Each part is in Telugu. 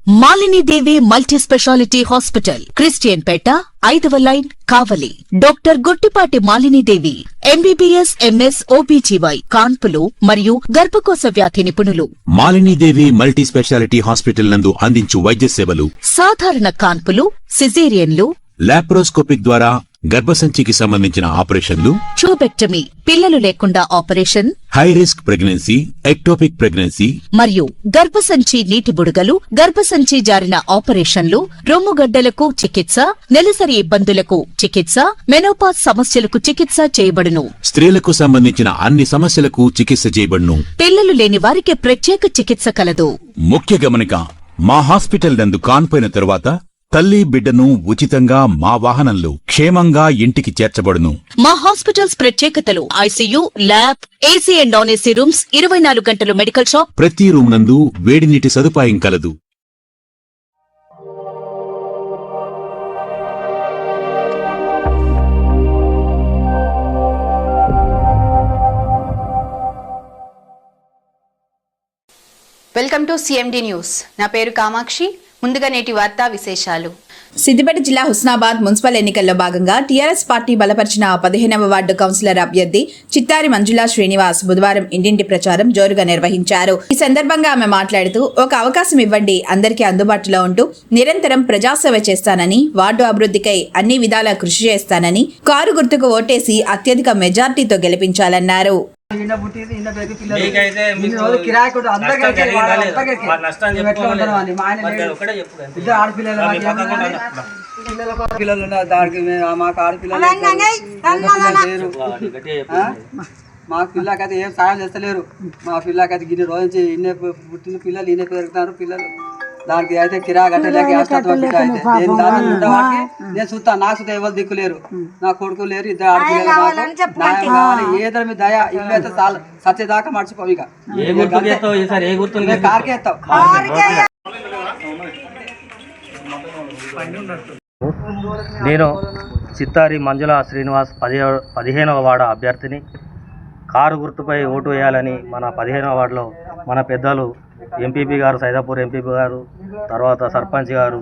Malini Devi multi speciality hospital, Christian Peta, 5వ line, Kavali. Doctor Guttipati Malinidevi, MBBS, MS, OBGY, కాన్పులు మరియు గర్భకోశ వ్యాధి నిపుణులు. మాలినీదేవి మల్టీ స్పెషాలిటీ హాస్పిటల్ నందు అందించు వైద్య సేవలు: సాధారణ కాన్పులు, సిజేరియన్లు, లాప్రోస్కోపిక్ ద్వారా గర్భసంచికి సంబంధించిన ఆపరేషన్లు, ట్యూబెక్టమీ, పిల్లలు లేకుండా operation, high risk pregnancy, ectopic pregnancy మరియు గర్భసంచి నీటి బుడగలు, గర్భసంచి జారిన ఆపరేషన్లు, రొమ్ముగడ్డలకు చికిత్స, నెలసరి ఇబ్బందులకు చికిత్స, మెనోపాజ్ సమస్యలకు చికిత్స చేయబడును. స్త్రీలకు సంబంధించిన అన్ని సమస్యలకు చికిత్స చేయబడును. పిల్లలు లేని వారికి ప్రత్యేక చికిత్స కలదు. ముఖ్య గమనిక: మా హాస్పిటల్ నందు కాన్పోయిన తరువాత తల్లి బిడ్డను ఉచితంగా మా వాహనంలో క్షేమంగా ఇంటికి చేర్చబడును. మా హాస్పిటల్స్ ప్రత్యేకతలు: ICU, lab, AC and non AC rooms, 24 గంటలు మెడికల్ షాప్, ప్రతి రూమ్ నందు వేడి నీటి సదుపాయం కలదు. Welcome to CMD news. నా పేరు కామాక్షి. ముందుగా నేటి వార్తా విశేషాలు. సిద్దిపేట జిల్లా హుస్నాబాద్ మున్సిపల్ ఎన్నికల్లో భాగంగా టీఆర్ఎస్ పార్టీ బలపరిచిన 15వ వార్డు కౌన్సిలర్ అభ్యర్థి చిత్తారి మంజులా శ్రీనివాస్ బుధవారం ఇంటింటి ప్రచారం జోరుగా నిర్వహించారు. ఈ సందర్భంగా ఆమె మాట్లాడుతూ, ఒక అవకాశం ఇవ్వండి, అందరికీ అందుబాటులో ఉంటూ నిరంతరం ప్రజాసేవ చేస్తానని, వార్డు అభివృద్ధికై అన్ని విధాలా కృషి చేస్తానని, కారు గుర్తుకు ఓటేసి అత్యధిక మెజార్టీతో గెలిపించాలన్నారు. మా పిల్లకైతే ఏం సాయం చేస్తలేరు. మా పిల్లకైతే గిన్నె రోజు నుంచి ఇన్నే పుట్టిన పిల్లలు ఇన్నే పెరుగుతున్నారు. పిల్లలు దానికి అయితే కిరా కట్టలేక నేను చూస్తాను. నాకు చూస్తా ఎవరు దిక్కులేరు, నా కొడుకు లేరు, 2 ఆడపిల్లలు. ఏదో మీ దయ ఇల్లు అయితే చాలు, సత్యదాకా మర్చిపోవు. ఇక కార్కే ఎత్తావు. నేను చిత్తారి మంజులా శ్రీనివాస్ 15వ వార్డు అభ్యర్థిని. కారు గుర్తుపై ఓటు వేయాలని మన 15వ వార్డులో మన పెద్దలు ఎంపీపీ గారు, సైదాపూర్ ఎంపీపీ గారు, తర్వాత సర్పంచ్ గారు,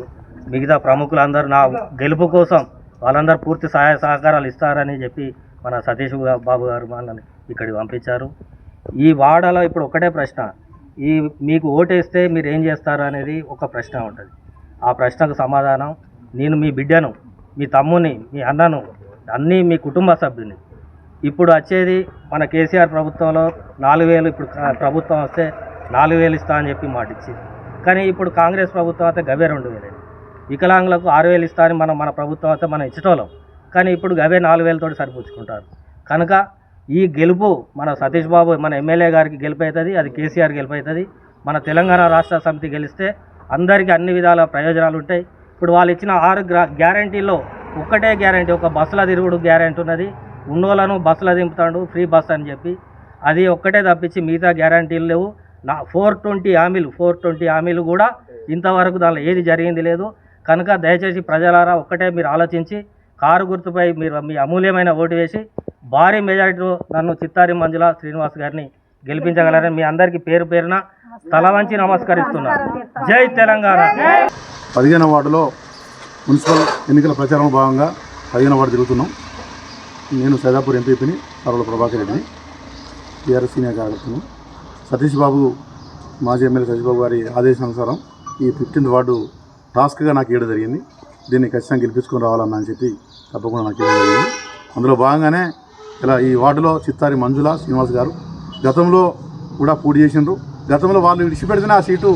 మిగతా ప్రముఖులందరూ నా గెలుపు కోసం వాళ్ళందరూ పూర్తి సహాయ సహకారాలు ఇస్తారని చెప్పి మన సతీష్ బాబు గారు మనల్ని ఇక్కడికి పంపించారు. ఈ వార్డులో ఇప్పుడు ఒకటే ప్రశ్న: మీకు ఓటేస్తే మీరు ఏం చేస్తారు అనేది ఒక ప్రశ్న ఉంటుంది. ఆ ప్రశ్నకు సమాధానం, నేను మీ బిడ్డను, మీ తమ్ముని, మీ అన్నను, అన్నీ మీ కుటుంబ సభ్యుని. ఇప్పుడు వచ్చేది మన కేసీఆర్ ప్రభుత్వంలో 4,000, ఇప్పుడు ప్రభుత్వం వస్తే 4,000 ఇస్తా అని చెప్పి మాట ఇచ్చింది. కానీ ఇప్పుడు కాంగ్రెస్ ప్రభుత్వం అయితే గవే 2,000. వికలాంగులకు 6,000 ఇస్తా అని మన ప్రభుత్వం అయితే మనం ఇచ్చటోళ్ళం. కానీ ఇప్పుడు గవే 4,000 తోటి సరిపుచ్చుకుంటారు. కనుక ఈ గెలుపు మన సతీష్ బాబు, మన ఎమ్మెల్యే గారికి గెలుపు అవుతుంది, అది కేసీఆర్ గెలుపు అవుతుంది. మన తెలంగాణ రాష్ట్ర సమితి గెలిస్తే అందరికీ అన్ని విధాల ప్రయోజనాలు ఉంటాయి. ఇప్పుడు వాళ్ళు ఇచ్చిన 6 గ్యారంటీల్లో ఒక్కటే గ్యారంటీ, ఒక బస్సుల తిరుగుడు గ్యారంటీ ఉన్నది. ఉన్నోళ్ళను బస్సులో దింపుతాడు, ఫ్రీ బస్ అని చెప్పి. అది ఒక్కటే తప్పించి మిగతా గ్యారంటీలు లేవు. 420 హామీలు కూడా ఇంతవరకు దానిలో ఏది జరిగింది లేదు. కనుక దయచేసి ప్రజలారా ఒక్కటే మీరు ఆలోచించి కారు గుర్తుపై మీరు మీ అమూల్యమైన ఓటు వేసి భారీ మెజారిటీలో నన్ను చిత్తారి మంజులా శ్రీనివాస్ గారిని గెలిపించగలరని మీ అందరికీ పేరు పేరున తల వంచి నమస్కరిస్తున్నాను. జై తెలంగాణ. 15వ వార్డులో మున్సిపల్ ఎన్నికల ప్రచారంలో భాగంగా 15వ వార్డు తిరుగుతున్నాం. నేను సైదాపూర్ ఎంపీపీని, పర్వల ప్రభాకర్ రెడ్డిని, టీఆర్ఎస్ సీనియర్ కార్యకర్తను. సతీష్ బాబు, మాజీ ఎమ్మెల్యే సతీష్ బాబు గారి ఆదేశానుసారం ఈ 15వ వార్డు టాస్క్గా నాకు ఇవ్వడం జరిగింది. దీన్ని ఖచ్చితంగా గెలిపించుకొని రావాలన్నా అని చెప్పి తప్పకుండా నాకు ఇవ్వడం జరిగింది. అందులో భాగంగానే ఇలా ఈ వార్డులో చిత్తారి మంజులా శ్రీనివాస్ గారు గతంలో కూడా పోటీ చేసిండ్రు. గతంలో వాళ్ళు విడిచిపెడితేనే ఆ సీటు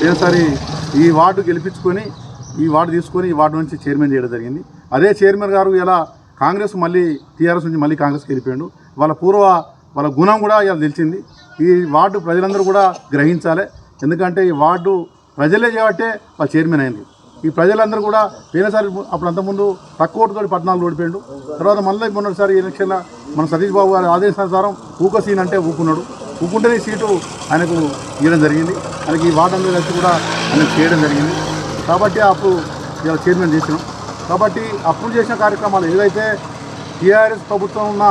ఏసారి ఈ వార్డు గెలిపించుకొని ఈ వార్డు తీసుకొని ఈ వార్డు నుంచి చైర్మన్ చేయడం జరిగింది. అదే చైర్మన్ గారు ఇలా కాంగ్రెస్ మళ్ళీ టీఆర్ఎస్ నుంచి మళ్ళీ కాంగ్రెస్కి వెళ్ళిపోయాడు. వాళ్ళ గుణం కూడా ఇలా తెలిసింది. ఈ వార్డు ప్రజలందరూ కూడా గ్రహించాలి. ఎందుకంటే ఈ వార్డు ప్రజలే చేయబట్టే వాళ్ళు చైర్మన్ అయినారు. ఈ ప్రజలందరూ కూడా పోయినసారి అప్పుడు అంతకుముందు తక్కువ ఓటుతో 14 ఓడిపోయాడు. తర్వాత మళ్ళీ మొన్నటిసారి ఎలక్షన్లో మన సతీష్ బాబు గారి ఆదేశానుసారం సీన్ అంటే ఊకున్నాడు. ఊకుంటేనే సీటు ఆయనకు ఇవ్వడం జరిగింది. ఆయనకి ఈ వార్డు అందరూ కలిసి కూడా ఆయనకు చేయడం జరిగింది. కాబట్టి అప్పుడు ఇలా చైర్మన్ చేసినాం. కాబట్టి అప్పుడు చేసిన కార్యక్రమాలు ఏదైతే టీఆర్ఎస్ ప్రభుత్వం ఉన్న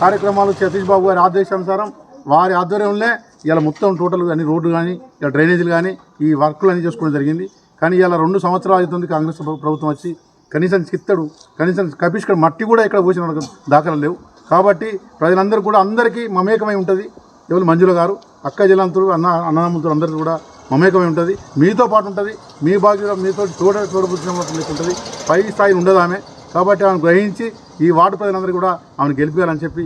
కార్యక్రమాలు సతీష్ బాబు గారి ఆదేశానుసారం వారి ఆధ్వర్యంలో ఇలా మొత్తం టోటల్ అన్ని రోడ్లు కానీ ఇలా డ్రైనేజీలు కానీ ఈ వర్కులు అన్నీ చేసుకోవడం జరిగింది. కానీ ఇలా 2 సంవత్సరాలు అవుతుంది కాంగ్రెస్ ప్రభుత్వం వచ్చి కనీసం చిత్తడు, కనీసం కపిష్కర్ మట్టి కూడా ఇక్కడ పోసిన దాఖలు లేవు. కాబట్టి ప్రజలందరూ కూడా అందరికీ మమేకమై ఉంటుంది. ఎవరు మంజుల గారు అక్క జిల్లాంతులు అన్నదమ్ములు అందరికీ కూడా మమేకమై ఉంటుంది. మీతో పాటు ఉంటుంది. మీ బాధ్యత మీతో తోడబుచ్చినట్టు ఉంటుంది. పై స్థాయి ఉండదు ఆమె. కాబట్టి ఆమెను గ్రహించి ఈ వార్డు ప్రజలందరూ కూడా ఆమెను గెలిపించాలని చెప్పి